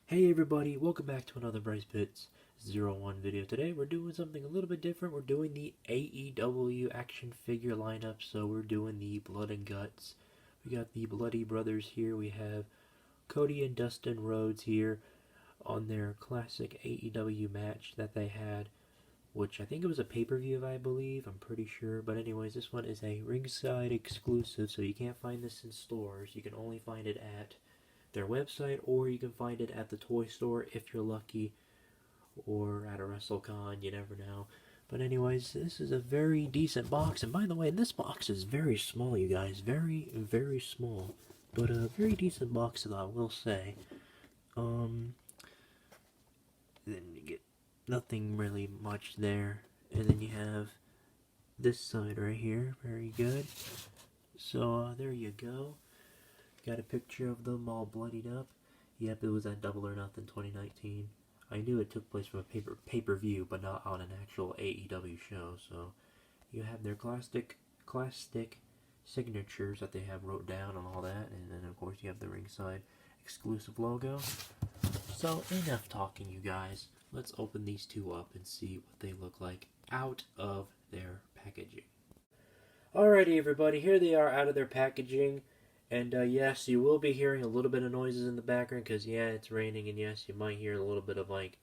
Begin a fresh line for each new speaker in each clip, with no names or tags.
Hey everybody, welcome back to another Bryce Pitts 01 video. Today we're doing something a little bit different. We're doing the AEW action figure lineup. So we're doing the Blood and Guts. We got the Bloody Brothers here. We have Cody and Dustin Rhodes here on their classic AEW match that they had, which I think it was a pay-per-view, I believe. I'm pretty sure. But anyways, this one is a ringside exclusive, so you can't find this in stores. You can only find it at their website, or you can find it at the toy store if you're lucky, or at a WrestleCon, you never know. But anyways, this is a very decent box, and by the way, this box is very small, you guys, very small, but a very decent box, I will say. Then you get nothing really much there, and then you have this side right here, very good. So there you go. Got a picture of them all bloodied up. Yep, it was at Double or Nothing 2019. I knew it took place from a pay-per-view, but not on an actual AEW show. So you have their classic signatures that they have wrote down and all that, and then of course you have the ringside exclusive logo. So enough talking, you guys. Let's open these two up and see what they look like out of their packaging. Alrighty, everybody, here they are out of their packaging. And yes, you will be hearing a little bit of noises in the background because, yeah, it's raining, and yes, you might hear a little bit of, like,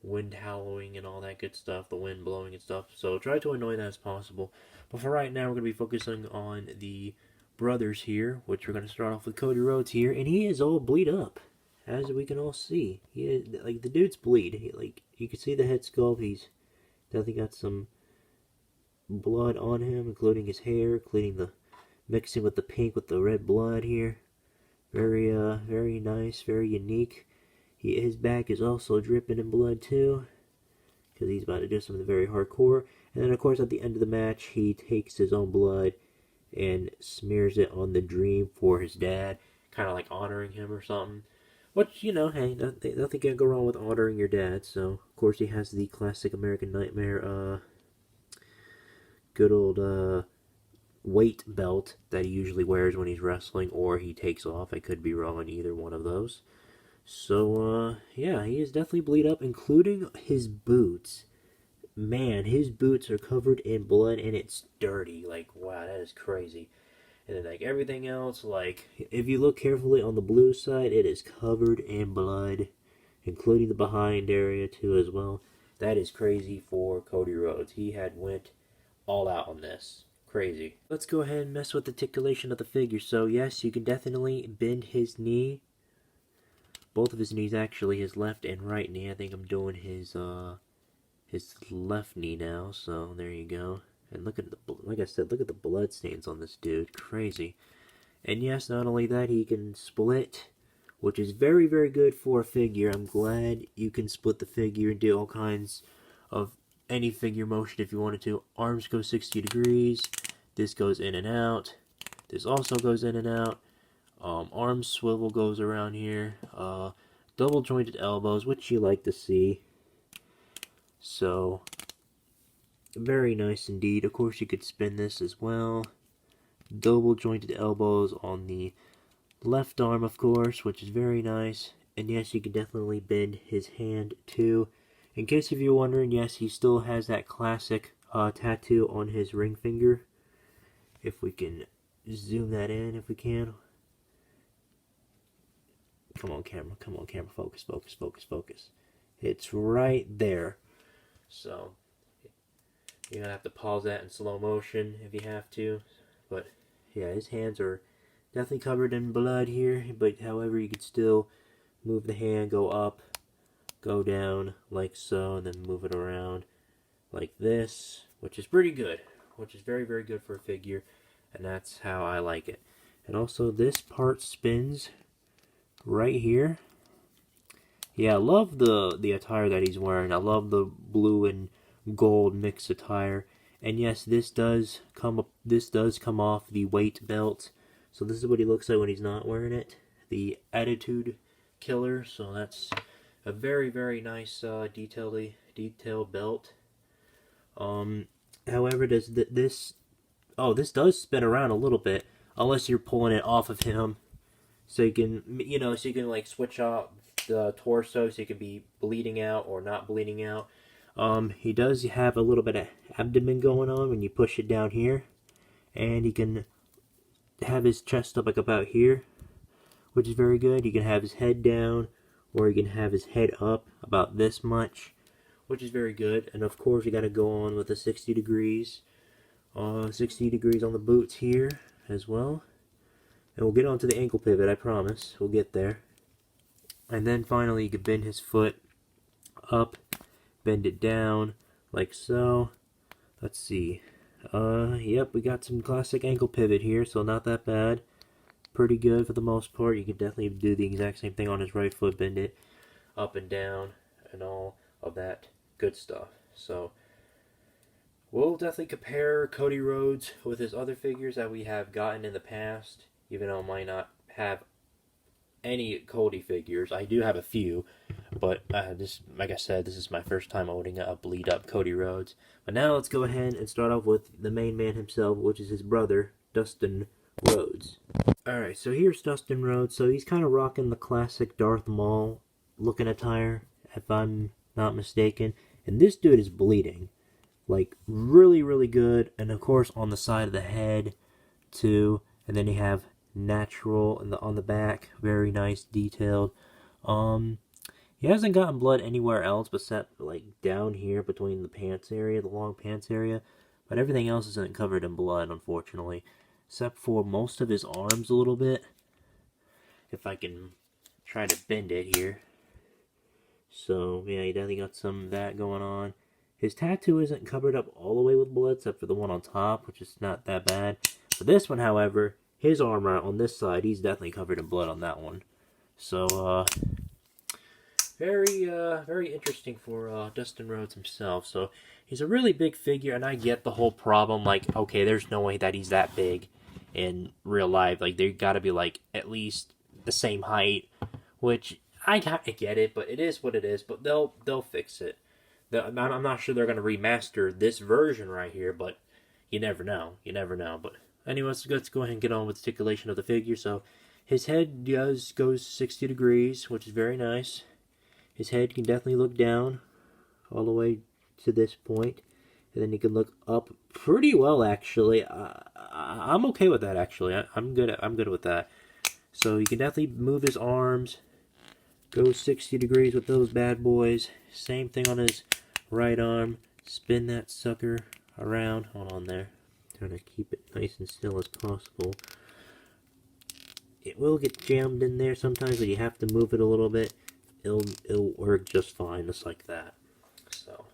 wind howling and all that good stuff, the wind blowing and stuff. So try to avoid that as possible. But for right now, we're going to be focusing on the brothers here, which we're going to start off with Cody Rhodes here, and he is all bleed up, as we can all see. He is, like, the dude's bleed. You can see the head sculpt. He's definitely got some blood on him, including his hair, including the mixing with the pink with the red blood here. Very nice, very unique. His back is also dripping in blood too, because he's about to do something very hardcore. And then of course at the end of the match, he takes his own blood and smears it on the Dream for his dad, kind of like honoring him or something. Which, you know, hey, nothing can go wrong with honoring your dad. So of course he has the classic American Nightmare, good old weight belt that he usually wears when he's wrestling, or he takes off. I could be wrong on either one of those. So yeah, he is definitely bleed up, including his boots. Man, his boots are covered in blood and it's dirty. Like, wow, that is crazy. And then like everything else, like if you look carefully on the blue side, it is covered in blood, including the behind area too as well. That is crazy for Cody Rhodes. He had went all out on this. Crazy. Let's go ahead and mess with the articulation of the figure. So yes, you can definitely bend his knee. Both of his knees, actually, his left and right knee. I think I'm doing his left knee now. So there you go. And look at the, like I said, look at the blood stains on this dude. Crazy. And yes, not only that, he can split, which is very good for a figure. I'm glad you can split the figure and do all kinds of any figure motion if you wanted to. Arms go 60 degrees. This goes in and out. This also goes in and out. Arm swivel goes around here. Double jointed elbows, which you like to see. So, very nice indeed. Of course, you could spin this as well. Double jointed elbows on the left arm, of course, which is very nice. And yes, you can definitely bend his hand too. In case if you're wondering, yes, he still has that classic tattoo on his ring finger. If we can zoom that in, if we can. Come on, camera. Focus. It's right there. So, you're going to have to pause that in slow motion if you have to. But, yeah, his hands are definitely covered in blood here. But, however, you could still move the hand, go up, go down like so, and then move it around like this, which is pretty good, which is very good for a figure, and that's how I like it. And also this part spins right here. Yeah, I love the attire that he's wearing. I love the blue and gold mixed attire. And yes, this does come off the weight belt. So this is what he looks like when he's not wearing it. The Attitude Killer. So that's a very nice detailed belt. However, this does spin around a little bit, unless you're pulling it off of him, so you can like switch out torso, so he can be bleeding out or not bleeding out. He does have a little bit of abdomen going on when you push it down here, and he can have his chest up like about here, which is very good. You can have his head down, or you can have his head up about this much, which is very good. And of course, you got to go on with the 60 degrees. 60 degrees on the boots here as well. And we'll get onto the ankle pivot, I promise. We'll get there. And then finally, you can bend his foot up, bend it down, like so. Let's see. Yep, we got some classic ankle pivot here, so not that bad. Pretty good for the most part. You can definitely do the exact same thing on his right foot, bend it up and down, and all of that good stuff. So, we'll definitely compare Cody Rhodes with his other figures that we have gotten in the past, even though I might not have any Cody figures. I do have a few, but this, like I said, this is my first time owning a bleed up Cody Rhodes. But now let's go ahead and start off with the main man himself, which is his brother, Dustin Rhodes. Alright, so here's Dustin Rhodes. So he's kind of rocking the classic Darth Maul looking attire, if I'm not mistaken. And this dude is bleeding. Like, really, really good. And of course, on the side of the head, too. And then you have natural on the back. Very nice, detailed. He hasn't gotten blood anywhere else except, like, down here between the pants area, the long pants area. But everything else isn't covered in blood, unfortunately. Except for most of his arms a little bit. If I can try to bend it here. So, yeah, he definitely got some of that going on. His tattoo isn't covered up all the way with blood, except for the one on top, which is not that bad. But this one, however, his arm right on this side, he's definitely covered in blood on that one. So, very interesting for Dustin Rhodes himself. So, he's a really big figure, and I get the whole problem. Like, okay, there's no way that he's that big in real life. Like, they gotta be, like, at least the same height, which I get it, but it is what it is. But they'll fix it. I'm not sure they're gonna remaster this version right here, but you never know. You never know. But anyways, let's go ahead and get on with the articulation of the figure. So his head goes 60 degrees, which is very nice. His head can definitely look down all the way to this point, and then he can look up pretty well. Actually, I'm okay with that. Actually, I'm good with that. So you can definitely move his arms. Go 60 degrees with those bad boys. Same thing on his right arm. Spin that sucker around. Hold on there. Trying to keep it nice and still as possible. It will get jammed in there sometimes, but you have to move it a little bit. It'll work just fine, just like that. So,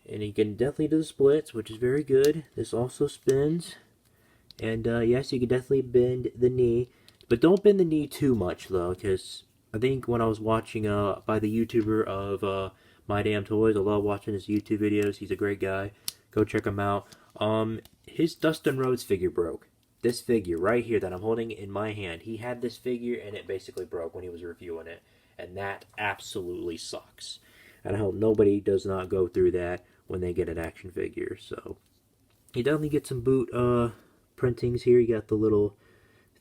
and you can definitely do the splits, which is very good. This also spins, and yes, you can definitely bend the knee, but don't bend the knee too much though, because I think when I was watching by the YouTuber of My Damn Toys, I love watching his YouTube videos. He's a great guy. Go check him out. His Dustin Rhodes figure broke. This figure right here that I'm holding in my hand, he had this figure and it basically broke when he was reviewing it. And that absolutely sucks. And I hope nobody does not go through that when they get an action figure. So, you definitely get some boot printings here. You got the little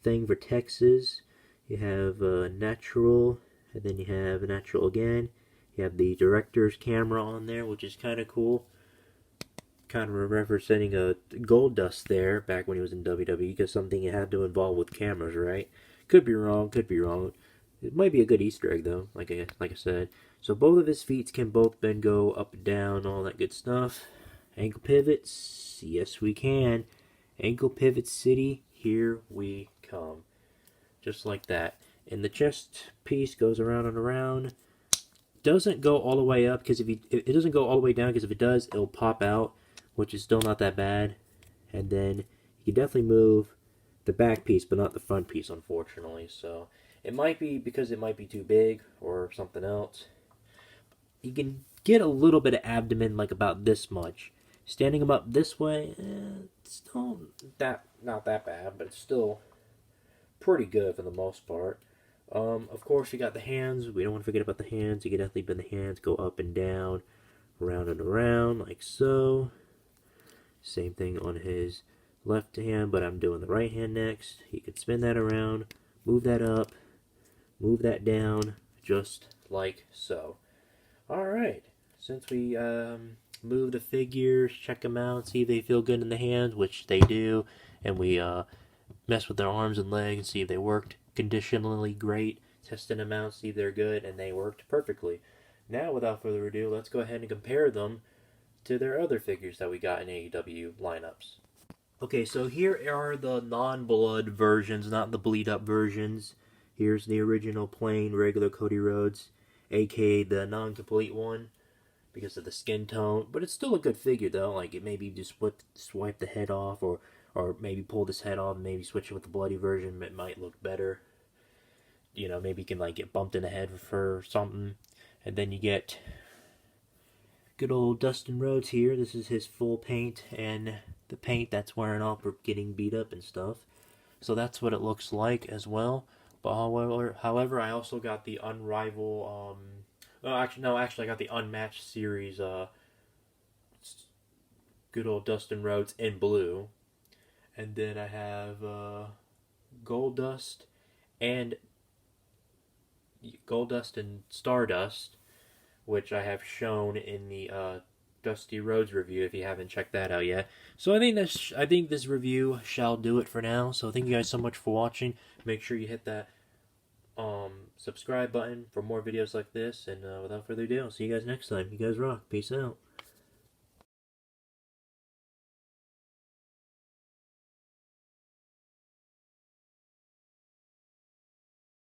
thing for Texas. You have natural, and then you have natural again. You have the director's camera on there, which is kind of cool. Kind of representing a gold dust there back when he was in WWE, because something it had to involve with cameras, right? Could be wrong, could be wrong. It might be a good Easter egg though, like I said. So both of his feet can both then go up and down, all that good stuff. Ankle pivots, yes we can. Ankle pivot city, here we come. Just like that. And the chest piece goes around and around. Doesn't go all the way up, because it doesn't go all the way down, because if it does, it'll pop out, which is still not that bad. And then you can definitely move the back piece, but not the front piece, unfortunately. So it might be because it might be too big or something else. You can get a little bit of abdomen, like about this much. Standing him up this way, it's still not that bad, but it's still pretty good for the most part. Of course, you got the hands. We don't want to forget about the hands. You can definitely bend the hands, go up and down, around and around, like so. Same thing on his left hand, but I'm doing the right hand next. He can spin that around, move that up, move that down, just like so. Alright, since we move the figures, check them out, see if they feel good in the hands, which they do, and we mess with their arms and legs, see if they worked conditionally great, testing them out, see if they're good, and they worked perfectly. Now, without further ado, let's go ahead and compare them to their other figures that we got in AEW lineups. Okay, so here are the non-blood versions, not the bleed-up versions. Here's the original plain, regular Cody Rhodes, aka the non-complete one, because of the skin tone. But it's still a good figure, though. Like, it maybe just swipe the head off, or maybe pull this head off and maybe switch it with the bloody version. It might look better. You know, maybe you can, like, get bumped in the head for something. And then you get good old Dustin Rhodes here. This is his full paint, and the paint that's wearing off or getting beat up and stuff. So that's what it looks like as well. But however, I also got the unrivaled, actually I got the Unmatched series, good old Dustin Rhodes in blue. And then I have Goldust and Stardust, which I have shown in the Dusty Rhodes review if you haven't checked that out yet. So I think this review shall do it for now. So thank you guys so much for watching. Make sure you hit that subscribe button for more videos like this. And without further ado, I'll see you guys next time. You guys rock. Peace out.